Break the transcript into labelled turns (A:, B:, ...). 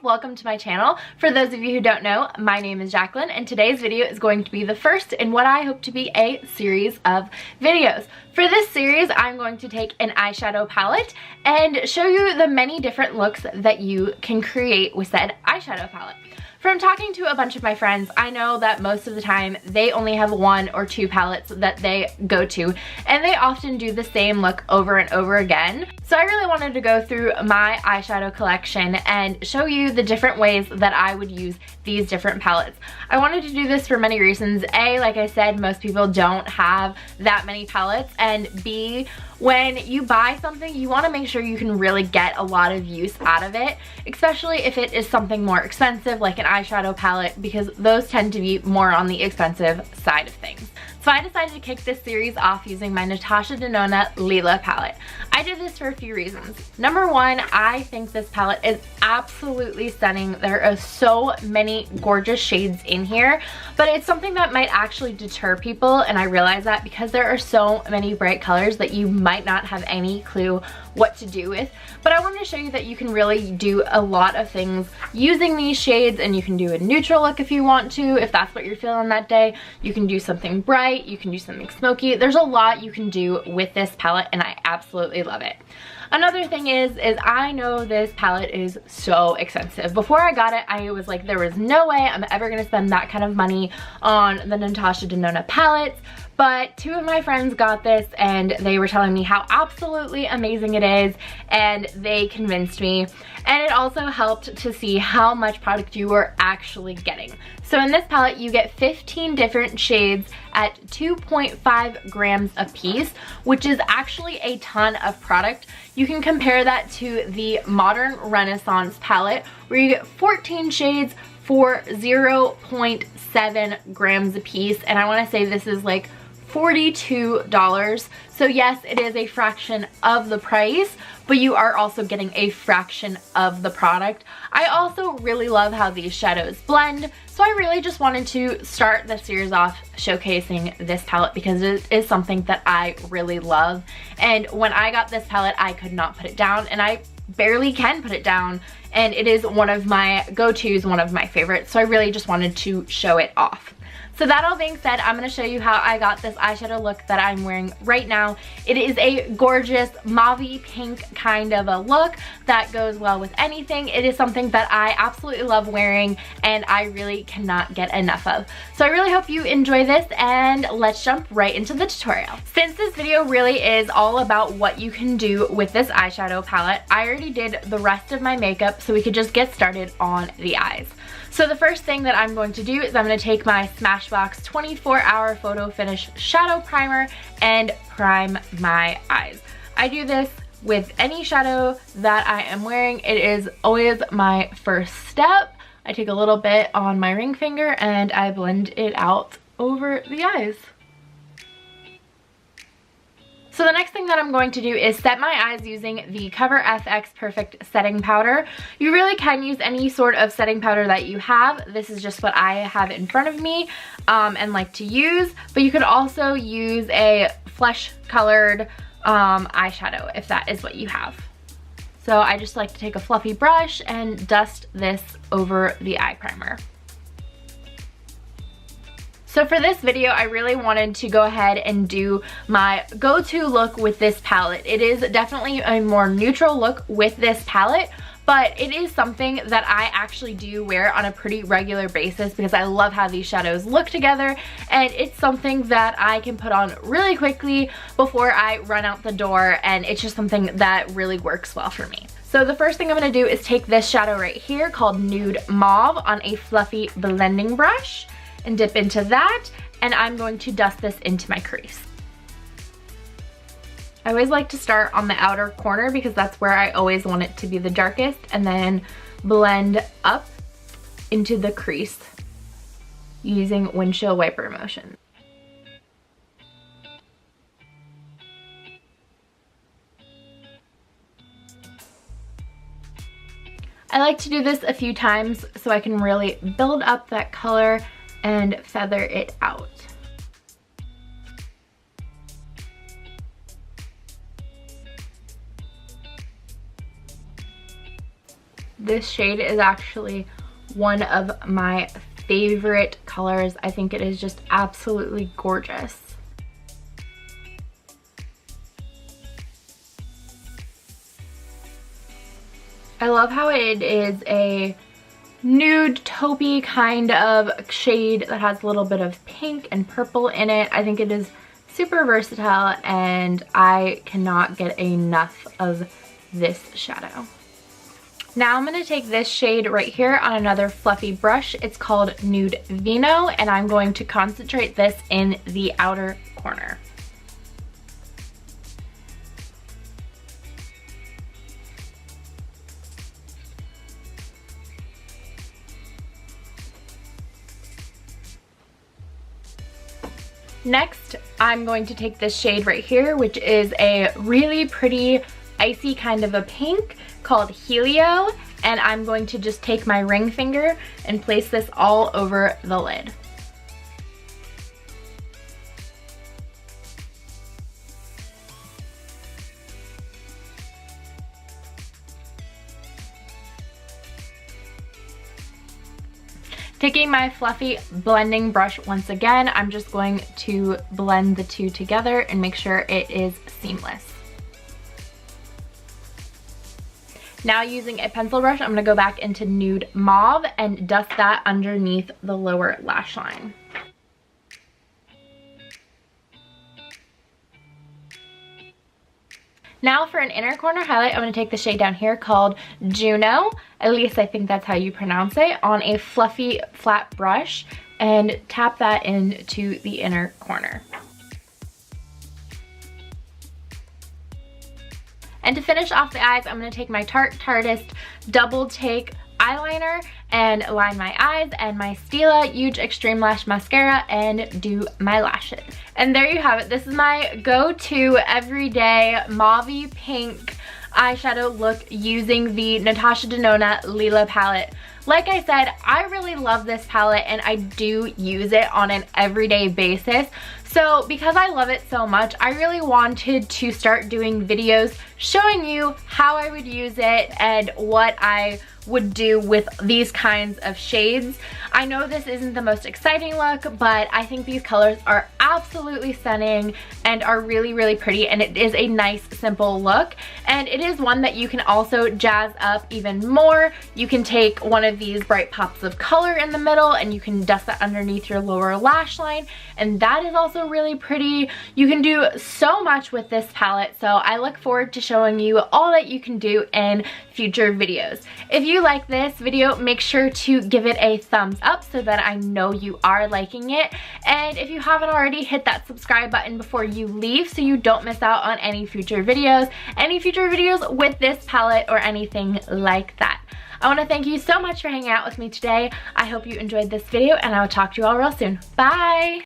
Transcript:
A: welcome to my channel. For those of you who don't know, my name is Jacqueline and today's video is going to be the first in what I hope to be a series of videos. For this series, I'm going to take an eyeshadow palette and show you the many different looks that you can create with said eyeshadow palette. From talking to a bunch of my friends, I know that most of the time they only have one or two palettes that they go to, and they often do the same look over and over again. So I really wanted to go through my eyeshadow collection and show you the different ways that I would use these different palettes. I wanted to do this for many reasons. A, like I said, most people don't have that many palettes, and B, when you buy something, you want to make sure you can really get a lot of use out of it, especially if it is something more expensive like an eyeshadow palette, because those tend to be more on the expensive side of things. So I decided to kick this series off using my Natasha Denona Lila palette. I did this for a few reasons. Number one, I think this palette is absolutely stunning. There are so many gorgeous shades in here, but it's something that might actually deter people, and I realize that because there are so many bright colors that you might not have any clue what to do with. But I wanted to show you that you can really do a lot of things using these shades, and you can do a neutral look if you want to, if that's what you're feeling that day. You can do something bright, you can do something smoky. There's a lot you can do with this palette, and I absolutely love it. Another thing is I know this palette is so expensive. Before I got it, I was like, there was no way I'm ever gonna spend that kind of money on the Natasha Denona palettes. But two of my friends got this and they were telling me how absolutely amazing it is, and they convinced me. And it also helped to see how much product you were actually getting. So in this palette, you get 15 different shades at 2.5 grams a piece, which is actually a ton of product. You can compare that to the Modern Renaissance palette, where you get 14 shades for 0.7 grams a piece. And I want to say this is like $42. So yes, it is a fraction of the price, but you are also getting a fraction of the product. I also really love how these shadows blend, so I really just wanted to start the series off showcasing this palette because it is something that I really love. And when I got this palette, I could not put it down, and I barely can put it down, and it is one of my go-tos, one of my favorites, so I really just wanted to show it off. So that all being said, I'm going to show you how I got this eyeshadow look that I'm wearing right now. It is a gorgeous mauve pink kind of a look that goes well with anything. It is something that I absolutely love wearing and I really cannot get enough of. So I really hope you enjoy this, and let's jump right into the tutorial. Since this video really is all about what you can do with this eyeshadow palette, I already did the rest of my makeup so we could just get started on the eyes. So the first thing that I'm going to do is I'm going to take my Smashbox 24-Hour Photo Finish Shadow Primer and prime my eyes. I do this with any shadow that I am wearing. It is always my first step. I take a little bit on my ring finger and I blend it out over the eyes. So the next thing that I'm going to do is set my eyes using the Cover FX Perfect Setting Powder. You really can use any sort of setting powder that you have. This is just what I have in front of me and like to use. But you could also use a flesh colored eyeshadow if that is what you have. So I just like to take a fluffy brush and dust this over the eye primer. So for this video, I really wanted to go ahead and do my go-to look with this palette. It is definitely a more neutral look with this palette, but it is something that I actually do wear on a pretty regular basis because I love how these shadows look together, and it's something that I can put on really quickly before I run out the door, and it's just something that really works well for me. So the first thing I'm going to do is take this shadow right here called Nude Mauve on a fluffy blending brush and dip into that, and I'm going to dust this into my crease. I always like to start on the outer corner because that's where I always want it to be the darkest, and then blend up into the crease using windshield wiper motion. I like to do this a few times so I can really build up that color and feather it out. This shade is actually one of my favorite colors. I think it is just absolutely gorgeous. I love how it is a nude taupey kind of shade that has a little bit of pink and purple in it. I think it is super versatile and I cannot get enough of this shadow. Now I'm going to take this shade right here on another fluffy brush. It's called Nude Vino, and I'm going to concentrate this in the outer corner. Next, I'm going to take this shade right here, which is a really pretty icy kind of a pink called Helio, and I'm going to just take my ring finger and place this all over the lid. Taking my fluffy blending brush once again, I'm just going to blend the two together and make sure it is seamless. Now using a pencil brush, I'm going to go back into Nude Mauve and dust that underneath the lower lash line. Now for an inner corner highlight, I'm going to take the shade down here called Juno, at least I think that's how you pronounce it, on a fluffy flat brush and tap that into the inner corner. And to finish off the eyes, I'm going to take my Tarte Tartist Double Take eyeliner and line my eyes, and my Stila Huge Extreme Lash Mascara and do my lashes. And there you have it. This is my go-to everyday mauve pink eyeshadow look using the Natasha Denona Lila palette. Like I said, I really love this palette and I do use it on an everyday basis. So because I love it so much, I really wanted to start doing videos showing you how I would use it and what I would do with these kinds of shades. I know this isn't the most exciting look, but I think these colors are absolutely stunning and are really, really pretty, and it is a nice, simple look. And it is one that you can also jazz up even more. You can take one of these bright pops of color in the middle and you can dust that underneath your lower lash line, and that is also really pretty. You can do so much with this palette, so I look forward to showing you all that you can do in future videos. If you like this video, make sure to give it a thumbs up so that I know you are liking it. And if you haven't already, hit that subscribe button before you leave so you don't miss out on any future videos with this palette or anything like that. I want to thank you so much for hanging out with me today. I hope you enjoyed this video and I will talk to you all real soon. Bye!